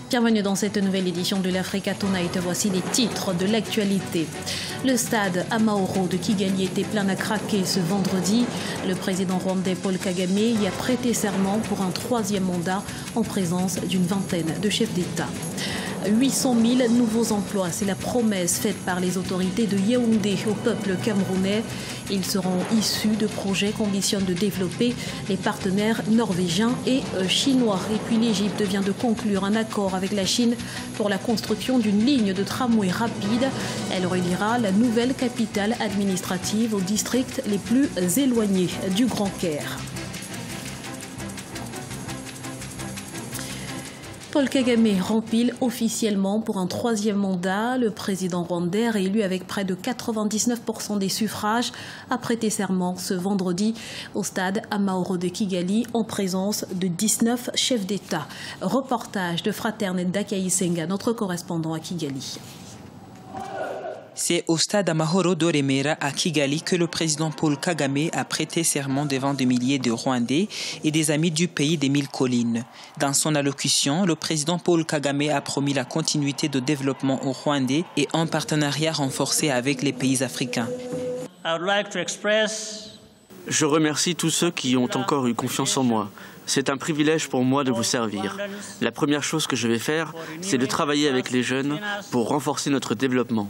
Bienvenue dans cette nouvelle édition de l'Africa Tonight. Voici les titres de l'actualité. Le stade Amahoro de Kigali était plein à craquer ce vendredi. Le président rwandais Paul Kagame y a prêté serment pour un troisième mandat en présence d'une vingtaine de chefs d'État. 800 000 nouveaux emplois, c'est la promesse faite par les autorités de Yaoundé au peuple camerounais. Ils seront issus de projets qu'ambitionnent de développer les partenaires norvégiens et chinois. Et puis l'Égypte vient de conclure un accord avec la Chine pour la construction d'une ligne de tramway rapide. Elle reliera la nouvelle capitale administrative aux districts les plus éloignés du Grand Caire. Paul Kagame rempile officiellement pour un troisième mandat. Le président rwandais, réélu avec près de 99% des suffrages, a prêté serment ce vendredi au stade Amahoro de Kigali en présence de 19 chefs d'État. Reportage de Fraternel Dakaï Senga, notre correspondant à Kigali. C'est au stade Amahoro d'Oremera à Kigali que le président Paul Kagame a prêté serment devant des milliers de Rwandais et des amis du pays des 1000 collines. Dans son allocution, le président Paul Kagame a promis la continuité de développement au Rwandais et un partenariat renforcé avec les pays africains. Je remercie tous ceux qui ont encore eu confiance en moi. C'est un privilège pour moi de vous servir. La première chose que je vais faire, c'est de travailler avec les jeunes pour renforcer notre développement.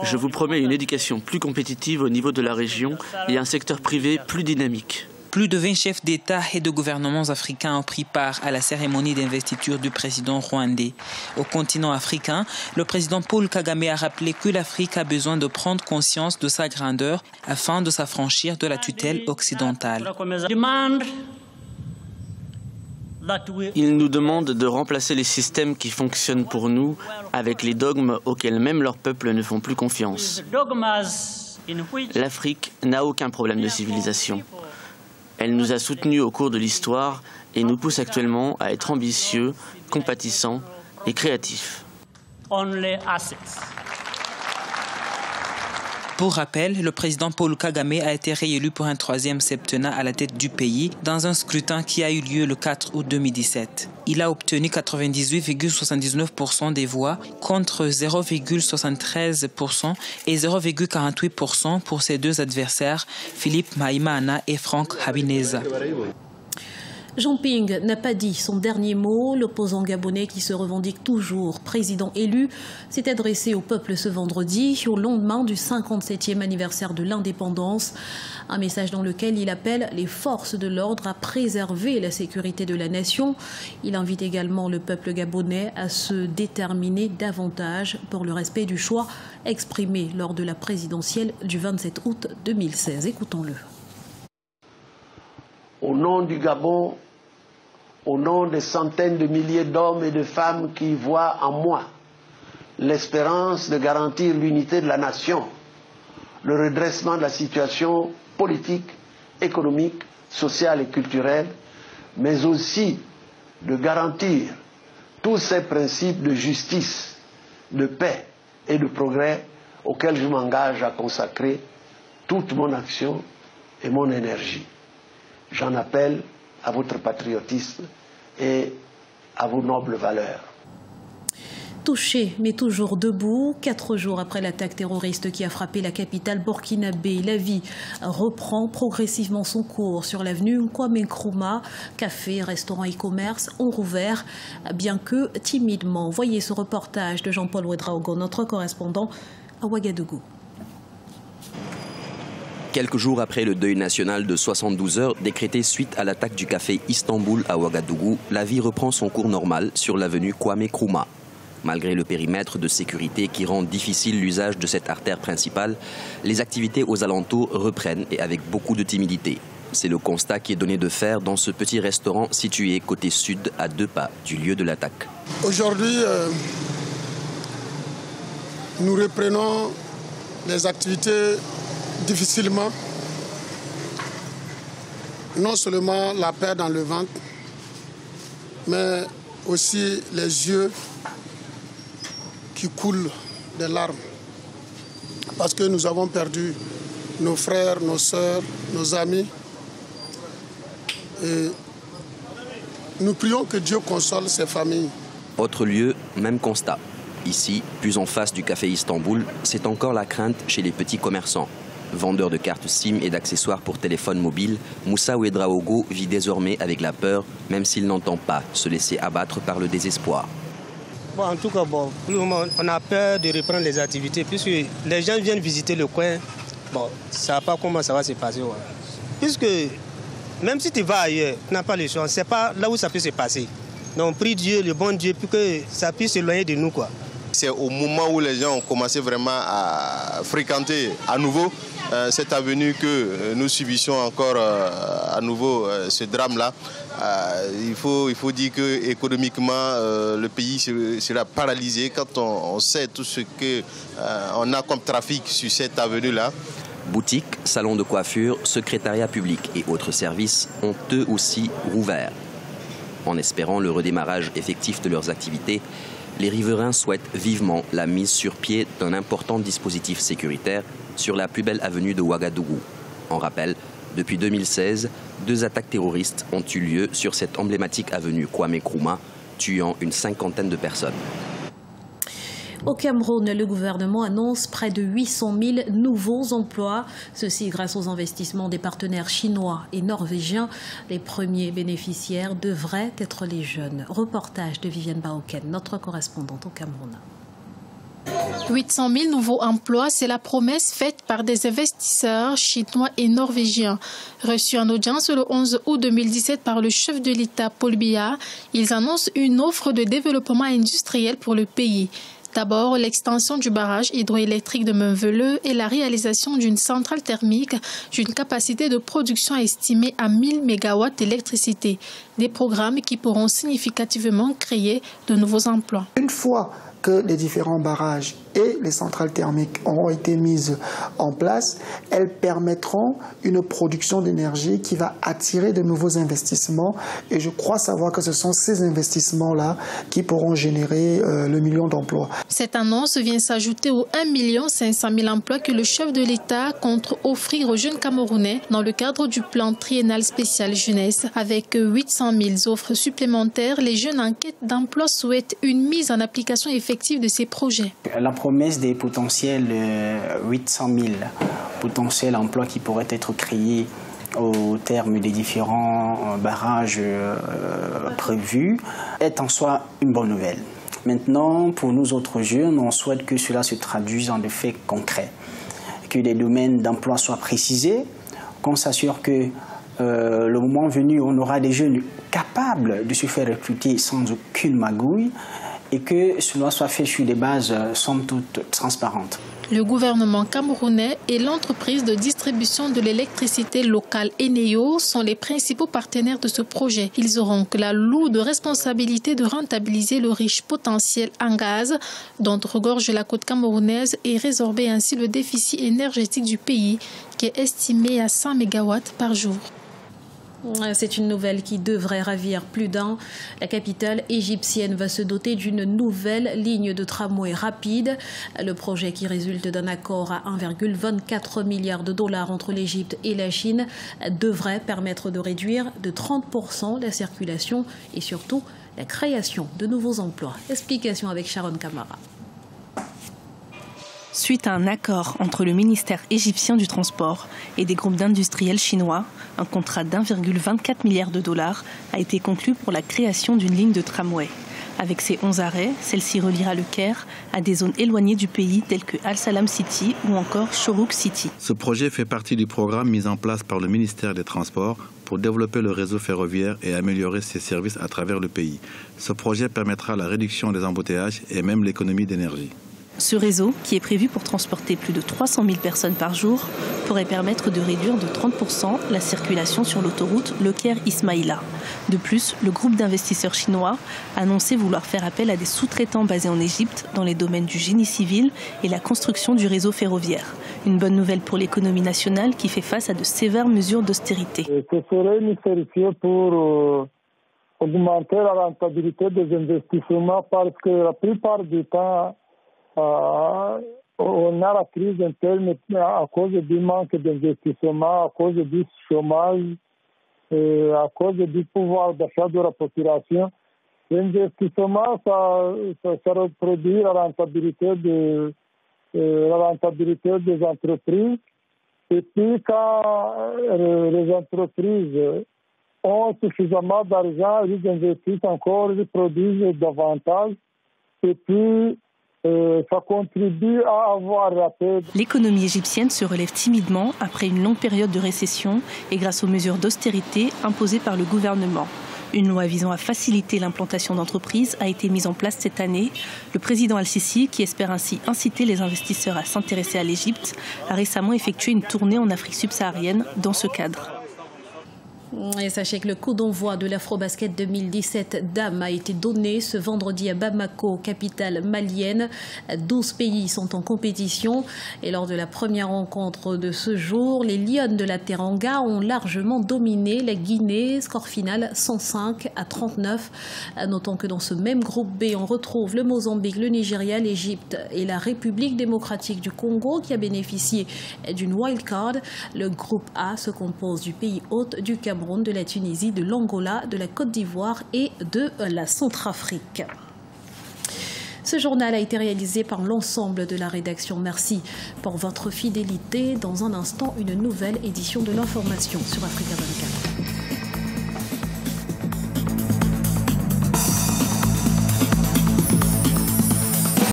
Je vous promets une éducation plus compétitive au niveau de la région et un secteur privé plus dynamique. Plus de 20 chefs d'État et de gouvernements africains ont pris part à la cérémonie d'investiture du président rwandais. Au continent africain, le président Paul Kagame a rappelé que l'Afrique a besoin de prendre conscience de sa grandeur afin de s'affranchir de la tutelle occidentale. Ils nous demandent de remplacer les systèmes qui fonctionnent pour nous avec les dogmes auxquels même leurs peuples ne font plus confiance. L'Afrique n'a aucun problème de civilisation. Elle nous a soutenus au cours de l'histoire et nous pousse actuellement à être ambitieux, compatissants et créatifs. Pour rappel, le président Paul Kagame a été réélu pour un troisième septennat à la tête du pays dans un scrutin qui a eu lieu le 4 août 2017. Il a obtenu 98,79% des voix contre 0,73% et 0,48% pour ses deux adversaires, Philippe Maïmana et Franck Habineza. Jean Ping n'a pas dit son dernier mot. L'opposant gabonais, qui se revendique toujours président élu, s'est adressé au peuple ce vendredi, au lendemain du 57e anniversaire de l'indépendance. Un message dans lequel il appelle les forces de l'ordre à préserver la sécurité de la nation. Il invite également le peuple gabonais à se déterminer davantage pour le respect du choix exprimé lors de la présidentielle du 27 août 2016. Écoutons-le. Au nom du Gabon, au nom des centaines de milliers d'hommes et de femmes qui voient en moi l'espérance de garantir l'unité de la nation, le redressement de la situation politique, économique, sociale et culturelle, mais aussi de garantir tous ces principes de justice, de paix et de progrès auxquels je m'engage à consacrer toute mon action et mon énergie. J'en appelle à votre patriotisme et à vos nobles valeurs. Touché mais toujours debout, 4 jours après l'attaque terroriste qui a frappé la capitale burkinabé, la vie reprend progressivement son cours sur l'avenue Kwame Nkrumah. Cafés, restaurants et commerces ont rouvert, bien que timidement. Voyez ce reportage de Jean-Paul Ouedraogo, notre correspondant à Ouagadougou. Quelques jours après le deuil national de 72 heures décrété suite à l'attaque du café Istanbul à Ouagadougou, la vie reprend son cours normal sur l'avenue Kwame Nkrumah. Malgré le périmètre de sécurité qui rend difficile l'usage de cette artère principale, les activités aux alentours reprennent et avec beaucoup de timidité. C'est le constat qui est donné de faire dans ce petit restaurant situé côté sud à 2 pas du lieu de l'attaque. Aujourd'hui, nous reprenons les activités difficilement, non seulement la peur dans le ventre, mais aussi les yeux qui coulent des larmes. Parce que nous avons perdu nos frères, nos sœurs, nos amis. Et nous prions que Dieu console ces familles. Autre lieu, même constat. Ici, plus en face du café Istanbul, c'est encore la crainte chez les petits commerçants. Vendeur de cartes SIM et d'accessoires pour téléphone mobile, Moussa Ouedraogo vit désormais avec la peur, même s'il n'entend pas se laisser abattre par le désespoir. Bon, en tout cas, pour le moment, on a peur de reprendre les activités puisque les gens viennent visiter le coin. Bon, ça ne savent pas comment ça va se passer. Ouais. Puisque même si tu vas ailleurs, tu n'as pas le choix, ce n'est pas là où ça peut se passer. Donc, prie Dieu, le bon Dieu, pour que ça puisse s'éloigner de nous, quoi. C'est au moment où les gens ont commencé vraiment à fréquenter à nouveau cette avenue que nous subissons encore à nouveau ce drame-là. Il faut dire qu'économiquement, le pays sera paralysé quand on sait tout ce qu'on a comme trafic sur cette avenue-là. Boutiques, salons de coiffure, secrétariat public et autres services ont eux aussi rouvert. En espérant le redémarrage effectif de leurs activités, les riverains souhaitent vivement la mise sur pied d'un important dispositif sécuritaire sur la plus belle avenue de Ouagadougou. En rappel, depuis 2016, 2 attaques terroristes ont eu lieu sur cette emblématique avenue Kwame Nkrumah, tuant une 50aine de personnes. Au Cameroun, le gouvernement annonce près de 800 000 nouveaux emplois. Ceci grâce aux investissements des partenaires chinois et norvégiens. Les premiers bénéficiaires devraient être les jeunes. Reportage de Viviane Baoken, notre correspondante au Cameroun. 800 000 nouveaux emplois, c'est la promesse faite par des investisseurs chinois et norvégiens. Reçus en audience le 11 août 2017 par le chef de l'État, Paul Biya, ils annoncent une offre de développement industriel pour le pays. D'abord, l'extension du barrage hydroélectrique de Meunveleux et la réalisation d'une centrale thermique d'une capacité de production estimée à 1000 MW d'électricité. Des programmes qui pourront significativement créer de nouveaux emplois. Une fois que les différents barrages et les centrales thermiques auront été mises en place, elles permettront une production d'énergie qui va attirer de nouveaux investissements. Et je crois savoir que ce sont ces investissements-là qui pourront générer le million d'emplois. Cette annonce vient s'ajouter aux 1 500 000 emplois que le chef de l'État compte offrir aux jeunes Camerounais dans le cadre du plan triennal spécial jeunesse. Avec 800 000 offres supplémentaires, les jeunes en quête d'emploi souhaitent une mise en application effective de ces projets. La promesse des potentiels 800 000 potentiels emplois qui pourraient être créés au terme des différents barrages prévus est en soi une bonne nouvelle. Maintenant, pour nous autres jeunes, on souhaite que cela se traduise en des faits concrets, que les domaines d'emploi soient précisés, qu'on s'assure que le moment venu, on aura des jeunes capables de se faire recruter sans aucune magouille, et que cela soit fait sur des bases somme toute transparentes. Le gouvernement camerounais et l'entreprise de distribution de l'électricité locale Eneo sont les principaux partenaires de ce projet. Ils auront la lourde responsabilité de rentabiliser le riche potentiel en gaz dont regorge la côte camerounaise et résorber ainsi le déficit énergétique du pays qui est estimé à 100 MW par jour. C'est une nouvelle qui devrait ravir plus d'un. La capitale égyptienne va se doter d'une nouvelle ligne de tramway rapide. Le projet, qui résulte d'un accord à 1,24 milliard de dollars entre l'Égypte et la Chine, devrait permettre de réduire de 30% la circulation et surtout la création de nouveaux emplois. Explication avec Sharon Kamara. Suite à un accord entre le ministère égyptien du Transport et des groupes d'industriels chinois, un contrat d'1,24 milliard de dollars a été conclu pour la création d'une ligne de tramway. Avec ses 11 arrêts, celle-ci reliera le Caire à des zones éloignées du pays telles que Al Salam City ou encore Chorouk City. Ce projet fait partie du programme mis en place par le ministère des Transports pour développer le réseau ferroviaire et améliorer ses services à travers le pays. Ce projet permettra la réduction des embouteillages et même l'économie d'énergie. Ce réseau, qui est prévu pour transporter plus de 300 000 personnes par jour, pourrait permettre de réduire de 30% la circulation sur l'autoroute Le Caire-Ismaïla. De plus, le groupe d'investisseurs chinois a annoncé vouloir faire appel à des sous-traitants basés en Égypte dans les domaines du génie civil et la construction du réseau ferroviaire. Une bonne nouvelle pour l'économie nationale qui fait face à de sévères mesures d'austérité. Ce serait une solution pour augmenter la rentabilité des investissements parce que la plupart du temps, on a la crise interne à cause du manque d'investissement, à cause du chômage, et à cause du pouvoir d'achat de la population. L'investissement, ça reproduit la rentabilité des entreprises. Et puis, quand les entreprises ont suffisamment d'argent, ils investissent encore, ils produisent davantage. Et puis, ça contribue à avoir la paix. L'économie égyptienne se relève timidement après une longue période de récession et grâce aux mesures d'austérité imposées par le gouvernement. Une loi visant à faciliter l'implantation d'entreprises a été mise en place cette année. Le président Al-Sisi, qui espère ainsi inciter les investisseurs à s'intéresser à l'Égypte, a récemment effectué une tournée en Afrique subsaharienne dans ce cadre. Et sachez que le coup d'envoi de l'Afrobasket 2017 dames a été donné ce vendredi à Bamako, capitale malienne. 12 pays sont en compétition. Et lors de la première rencontre de ce jour, les Lions de la Teranga ont largement dominé la Guinée. Score final 105-39. Notons que dans ce même groupe B, on retrouve le Mozambique, le Nigeria, l'Égypte et la République démocratique du Congo qui a bénéficié d'une wildcard. Le groupe A se compose du pays hôte, du Cameroun, de la Tunisie, de l'Angola, de la Côte d'Ivoire et de la Centrafrique. Ce journal a été réalisé par l'ensemble de la rédaction. Merci pour votre fidélité. Dans un instant, une nouvelle édition de l'information sur Africa 24.